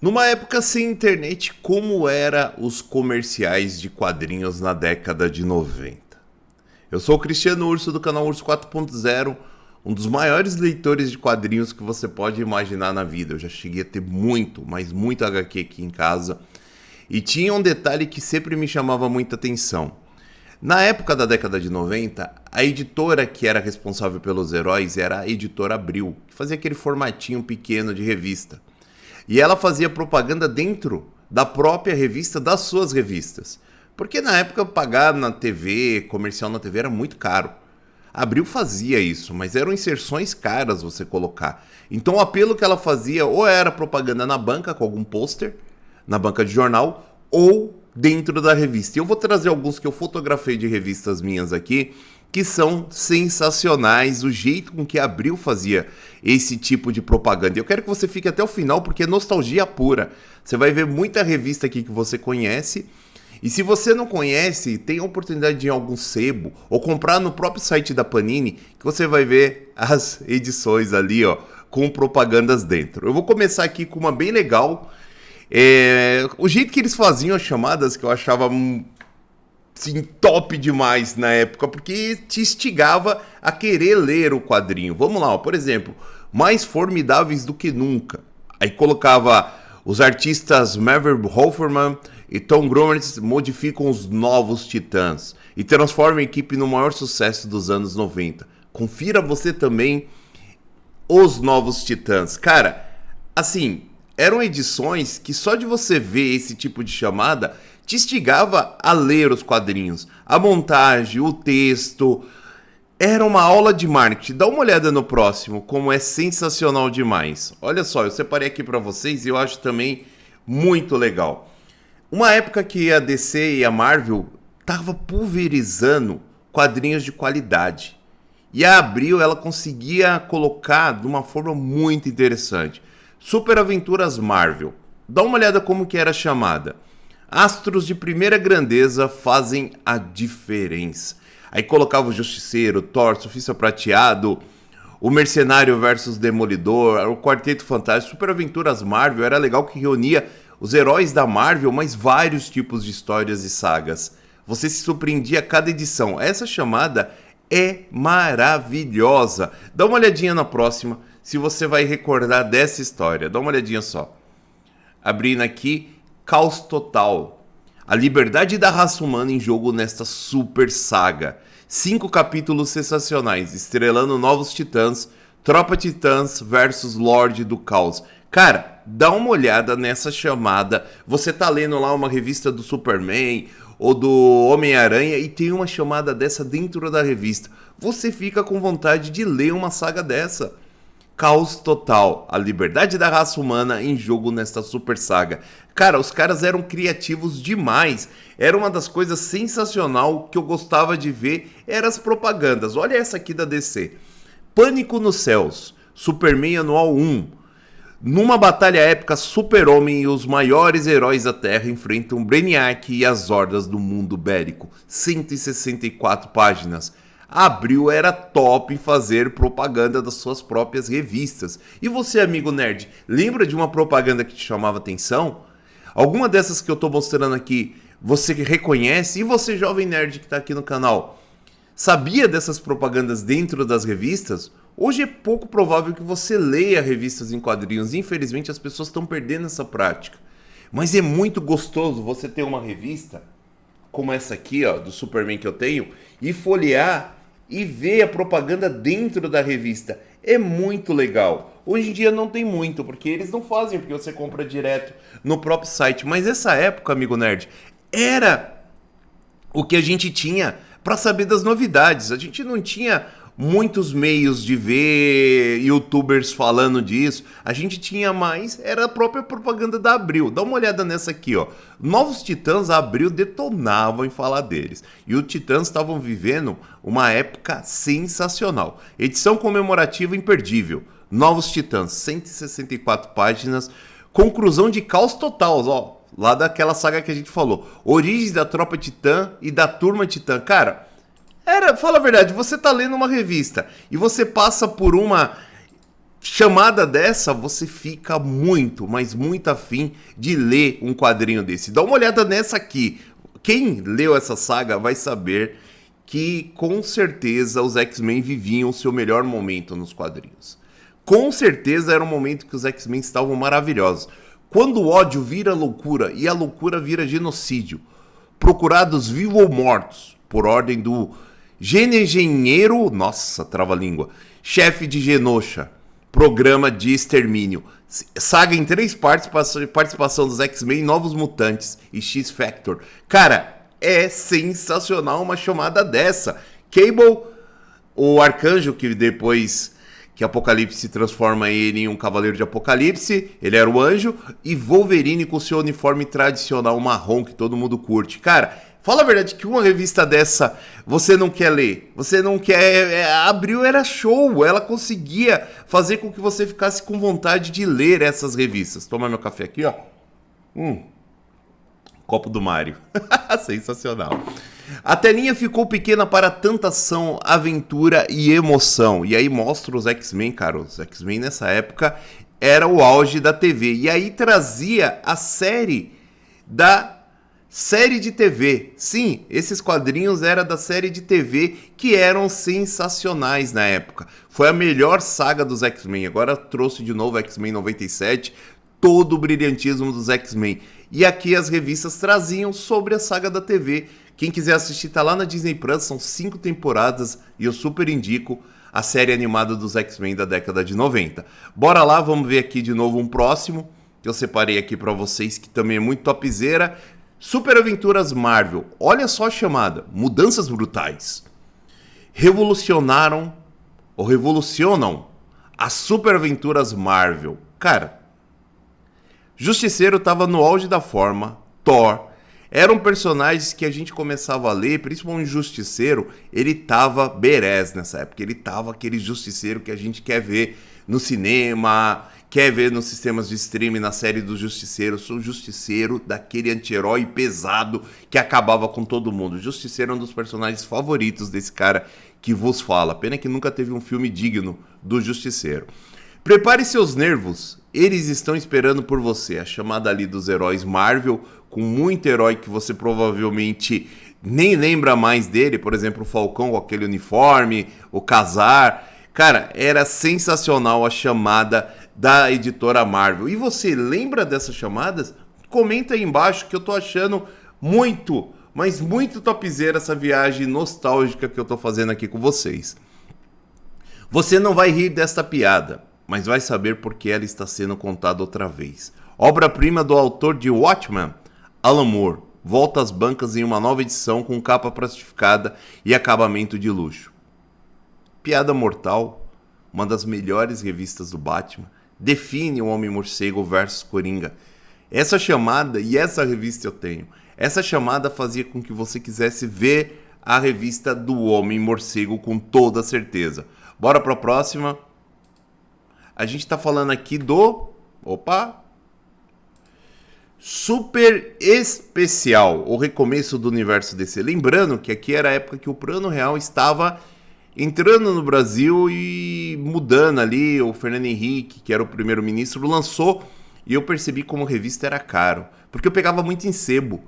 Numa época sem internet, como era os comerciais de quadrinhos na década de 90? Eu sou o Cristiano Urso do canal Urso 4.0, um dos maiores leitores de quadrinhos que você pode imaginar na vida. Eu já cheguei a ter muito, mas muito HQ aqui em casa. E tinha um detalhe que sempre me chamava muita atenção. Na época da década de 90, a editora que era responsável pelos heróis era a editora Abril, que fazia aquele formatinho pequeno de revista. E ela fazia propaganda dentro da própria revista, das suas revistas. Porque na época pagar na TV, comercial na TV era muito caro. A Abril fazia isso, mas eram inserções caras você colocar. Então o apelo que ela fazia ou era propaganda na banca, com algum pôster, na banca de jornal, ou dentro da revista. E eu vou trazer alguns que eu fotografei de revistas minhas aqui, que são sensacionais, o jeito com que a Abril fazia esse tipo de propaganda. Eu quero que você fique até o final, porque é nostalgia pura. Você vai ver muita revista aqui que você conhece, e se você não conhece, tem a oportunidade de ir em algum sebo, ou comprar no próprio site da Panini, que você vai ver as edições ali, ó, com propagandas dentro. Eu vou começar aqui com uma bem legal. O jeito que eles faziam as chamadas, que eu achava sim, top demais na época, porque te instigava a querer ler o quadrinho. Vamos lá, ó, por exemplo, mais formidáveis do que nunca. Aí colocava os artistas Maverick Hoffman e Tom Grummett modificam os novos Titãs e transformam a equipe no maior sucesso dos anos 90. Confira você também os novos Titãs. Cara, assim, eram edições que só de você ver esse tipo de chamada te instigava a ler os quadrinhos. A montagem, o texto, era uma aula de marketing. Dá uma olhada no próximo, como é sensacional demais. Olha só, eu separei aqui para vocês e eu acho também muito legal. Uma época que a DC e a Marvel tava pulverizando quadrinhos de qualidade. E a Abril, ela conseguia colocar de uma forma muito interessante. Super Aventuras Marvel. Dá uma olhada como que era chamada. Astros de primeira grandeza fazem a diferença. Aí colocava o Justiceiro, Thor, Surfista Prateado, o Mercenário versus Demolidor, o Quarteto Fantástico. Super Aventuras Marvel era legal que reunia os heróis da Marvel, mas vários tipos de histórias e sagas. Você se surpreendia a cada edição. Essa chamada é maravilhosa. Dá uma olhadinha na próxima, se você vai recordar dessa história. Dá uma olhadinha só. Abrindo aqui, Caos Total. A liberdade da raça humana em jogo nesta super saga. 5 capítulos sensacionais, estrelando novos titãs, Tropa Titãs versus Lorde do Caos. Cara, dá uma olhada nessa chamada. Você tá lendo lá uma revista do Superman ou do Homem-Aranha e tem uma chamada dessa dentro da revista. Você fica com vontade de ler uma saga dessa. Caos Total, a liberdade da raça humana em jogo nesta super saga. Cara, os caras eram criativos demais. Era uma das coisas sensacional que eu gostava de ver, eram as propagandas. Olha essa aqui da DC. Pânico nos céus, Superman Anual 1. Numa batalha épica, Super-Homem e os maiores heróis da Terra enfrentam Brainiac e as hordas do mundo bélico. 164 páginas. A Abril era top em fazer propaganda das suas próprias revistas. E você, amigo nerd, lembra de uma propaganda que te chamava atenção? Alguma dessas que eu estou mostrando aqui você reconhece? E você, jovem nerd que está aqui no canal, sabia dessas propagandas dentro das revistas? Hoje é pouco provável que você leia revistas em quadrinhos. Infelizmente as pessoas estão perdendo essa prática. Mas é muito gostoso você ter uma revista como essa aqui, ó, do Superman que eu tenho, e folhear e ver a propaganda dentro da revista. É muito legal. Hoje em dia não tem muito, porque eles não fazem, porque você compra direto no próprio site. Mas essa época, amigo nerd, era o que a gente tinha para saber das novidades. A gente não tinha muitos meios de ver youtubers falando disso. A gente tinha mais, era a própria propaganda da Abril. Dá uma olhada nessa aqui, ó. Novos Titãs, a Abril detonavam em falar deles. E os Titãs estavam vivendo uma época sensacional. Edição comemorativa imperdível. Novos Titãs, 164 páginas. Conclusão de Caos Total, ó. Lá daquela saga que a gente falou. Origens da Tropa Titã e da Turma Titã. Cara, fala a verdade, você tá lendo uma revista e você passa por uma chamada dessa, você fica muito, mas muito afim de ler um quadrinho desse. Dá uma olhada nessa aqui. Quem leu essa saga vai saber que com certeza os X-Men viviam o seu melhor momento nos quadrinhos. Com certeza era um momento que os X-Men estavam maravilhosos. Quando o ódio vira loucura e a loucura vira genocídio, procurados vivos ou mortos, por ordem do Engenheiro, nossa, trava-língua, chefe de Genosha, programa de extermínio. Saga em 3 partes, participação dos X-Men, Novos Mutantes e X-Factor. Cara, é sensacional uma chamada dessa. Cable, o arcanjo que depois que Apocalipse se transforma ele em um Cavaleiro de Apocalipse, ele era o anjo, e Wolverine com seu uniforme tradicional marrom que todo mundo curte. Cara, fala a verdade que uma revista dessa você não quer ler, você não quer... A Abril era show, ela conseguia fazer com que você ficasse com vontade de ler essas revistas. Toma meu café aqui, ó. Copo do Mário. Sensacional. A telinha ficou pequena para tanta ação, aventura e emoção. E aí mostra os X-Men, cara. Os X-Men nessa época era o auge da TV. E aí trazia a série de TV. Sim, esses quadrinhos eram da série de TV que eram sensacionais na época. Foi a melhor saga dos X-Men. Agora trouxe de novo X-Men 97, todo o brilhantismo dos X-Men. E aqui as revistas traziam sobre a saga da TV. Quem quiser assistir tá lá na Disney Plus, são 5 temporadas e eu super indico a série animada dos X-Men da década de 90. Bora lá, vamos ver aqui de novo um próximo, que eu separei aqui pra vocês, que também é muito topzera. Super Aventuras Marvel, olha só a chamada, mudanças brutais. Revolucionam as Super Aventuras Marvel. Cara, Justiceiro tava no auge da forma, Thor, eram personagens que a gente começava a ler, principalmente o Justiceiro, ele tava badass nessa época, ele tava aquele Justiceiro que a gente quer ver no cinema, quer ver nos sistemas de streaming, na série do Justiceiro. Sou o Justiceiro daquele anti-herói pesado que acabava com todo mundo. O Justiceiro é um dos personagens favoritos desse cara que vos fala. Pena que nunca teve um filme digno do Justiceiro. Prepare seus nervos, eles estão esperando por você. A chamada ali dos heróis Marvel, com muito herói que você provavelmente nem lembra mais dele. Por exemplo, o Falcão com aquele uniforme, o Khazar. Cara, era sensacional a chamada da editora Marvel. E você lembra dessas chamadas? Comenta aí embaixo que eu tô achando muito, mas muito topzera essa viagem nostálgica que eu tô fazendo aqui com vocês. Você não vai rir desta piada, mas vai saber por que ela está sendo contada outra vez. Obra-prima do autor de Watchmen, Alan Moore, volta às bancas em uma nova edição com capa plastificada e acabamento de luxo. Piada Mortal, uma das melhores revistas do Batman, define o Homem-Morcego versus Coringa. Essa chamada e essa revista eu tenho. Essa chamada fazia com que você quisesse ver a revista do Homem-Morcego com toda certeza. Bora para a próxima. A gente tá falando aqui do... Super Especial, o recomeço do universo DC. Lembrando que aqui era a época que o Plano Real estava entrando no Brasil e mudando ali. O Fernando Henrique, que era o primeiro-ministro, lançou e eu percebi como a revista era caro, porque eu pegava muito em sebo.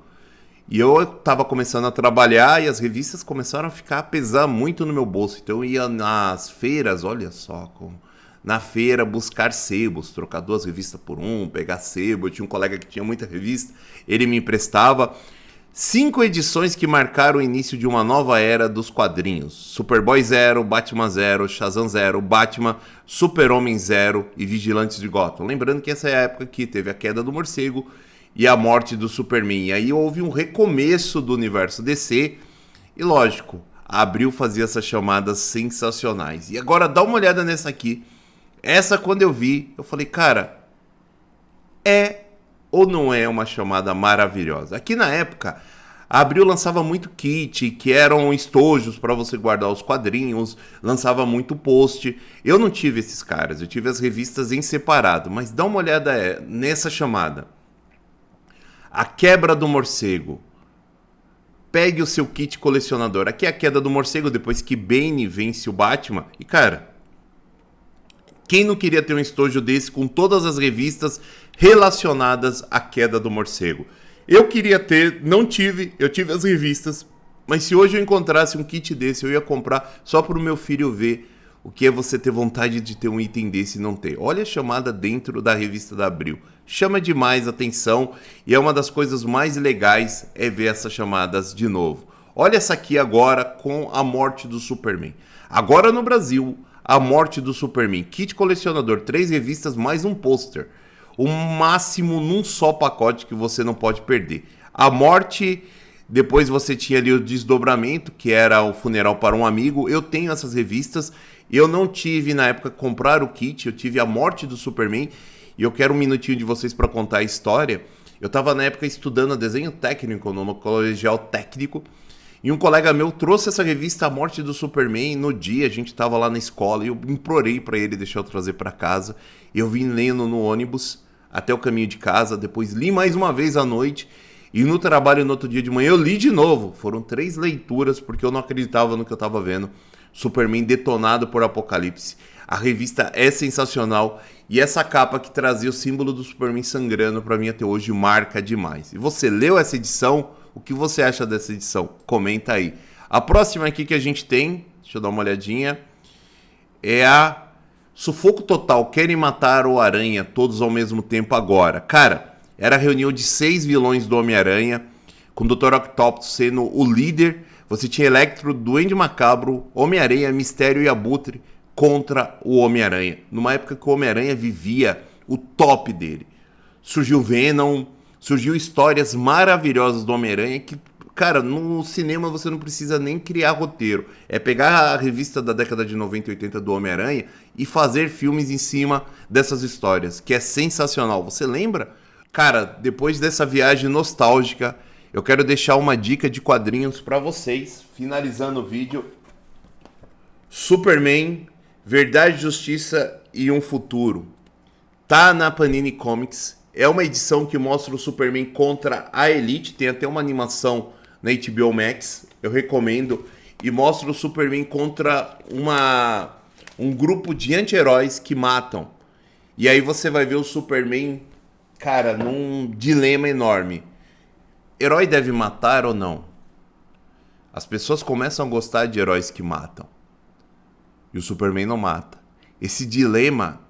E eu tava começando a trabalhar e as revistas começaram a ficar a pesar muito no meu bolso. Então eu ia nas feiras, olha só como... Na feira, buscar sebos, trocar 2 revistas por pegar sebo. Eu tinha um colega que tinha muita revista, ele me emprestava. 5 edições que marcaram o início de uma nova era dos quadrinhos. Superboy 0, Batman 0, Shazam 0, Batman, Super-Homem 0 e Vigilantes de Gotham. Lembrando que essa é a época que teve a queda do morcego e a morte do Superman. E aí houve um recomeço do universo DC e, lógico, a Abril fazia essas chamadas sensacionais. E agora dá uma olhada nessa aqui. Essa, quando eu vi, eu falei, cara, é ou não é uma chamada maravilhosa? Aqui na época, a Abril lançava muito kit, que eram estojos para você guardar os quadrinhos, lançava muito post. Eu não tive esses caras, eu tive as revistas em separado, mas dá uma olhada nessa chamada. A Quebra do Morcego. Pegue o seu kit colecionador. Aqui é a queda do morcego, depois que Bane vence o Batman. E, cara... Quem não queria ter um estojo desse com todas as revistas relacionadas à queda do morcego? Eu queria ter, não tive, eu tive as revistas, mas se hoje eu encontrasse um kit desse, eu ia comprar só para o meu filho ver o que é você ter vontade de ter um item desse e não ter. Olha a chamada dentro da revista da Abril. Chama demais atenção e é uma das coisas mais legais é ver essas chamadas de novo. Olha essa aqui agora com a morte do Superman. Agora no Brasil, a morte do Superman. Kit colecionador, 3 revistas mais um pôster. O máximo num só pacote que você não pode perder. A morte, depois você tinha ali o desdobramento, que era o funeral para um amigo. Eu tenho essas revistas. Eu não tive na época comprar o kit, eu tive a morte do Superman. E eu quero um minutinho de vocês para contar a história. Eu estava na época estudando desenho técnico no colegial técnico. E um colega meu trouxe essa revista A Morte do Superman. No dia a gente estava lá na escola e eu implorei para ele deixar eu trazer para casa. Eu vim lendo no ônibus até o caminho de casa, depois li mais uma vez à noite e no trabalho no outro dia de manhã eu li de novo. Foram 3 leituras porque eu não acreditava no que eu estava vendo. Superman detonado por Apocalipse. A revista é sensacional e essa capa que trazia o símbolo do Superman sangrando para mim até hoje marca demais. E você leu essa edição? O que você acha dessa edição? Comenta aí. A próxima aqui que a gente tem, deixa eu dar uma olhadinha, é a Sufoco Total. Querem matar o Aranha todos ao mesmo tempo agora. Cara, era a reunião de 6 vilões do Homem-Aranha, com o Dr. Octopus sendo o líder. Você tinha Electro, Duende Macabro, Homem-Aranha, Mistério e Abutre contra o Homem-Aranha. Numa época que o Homem-Aranha vivia o top dele. Surgiu Venom, surgiu histórias maravilhosas do Homem-Aranha que, cara, no cinema você não precisa nem criar roteiro. É pegar a revista da década de 90 e 80 do Homem-Aranha e fazer filmes em cima dessas histórias, que é sensacional. Você lembra? Cara, depois dessa viagem nostálgica, eu quero deixar uma dica de quadrinhos para vocês, finalizando o vídeo. Superman, Verdade, Justiça e um Futuro. Tá na Panini Comics. É uma edição que mostra o Superman contra a Elite. Tem até uma animação na HBO Max. Eu recomendo. E mostra o Superman contra um grupo de anti-heróis que matam. E aí você vai ver o Superman, cara, num dilema enorme. Herói deve matar ou não? As pessoas começam a gostar de heróis que matam. E o Superman não mata. Esse dilema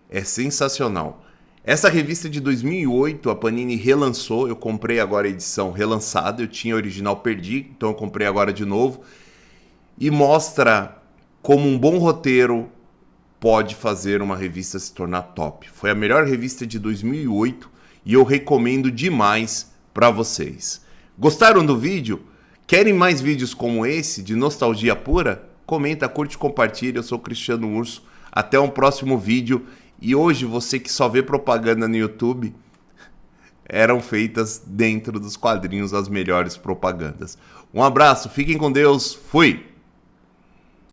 é sensacional. Essa revista de 2008, a Panini relançou. Eu comprei agora a edição relançada. Eu tinha a original, perdi, então eu comprei agora de novo. E mostra como um bom roteiro pode fazer uma revista se tornar top. Foi a melhor revista de 2008 e eu recomendo demais para vocês. Gostaram do vídeo? Querem mais vídeos como esse, de nostalgia pura? Comenta, curte, compartilha. Eu sou o Cristiano Urso. Até um próximo vídeo. E hoje, você que só vê propaganda no YouTube, eram feitas dentro dos quadrinhos as melhores propagandas. Um abraço, fiquem com Deus, fui!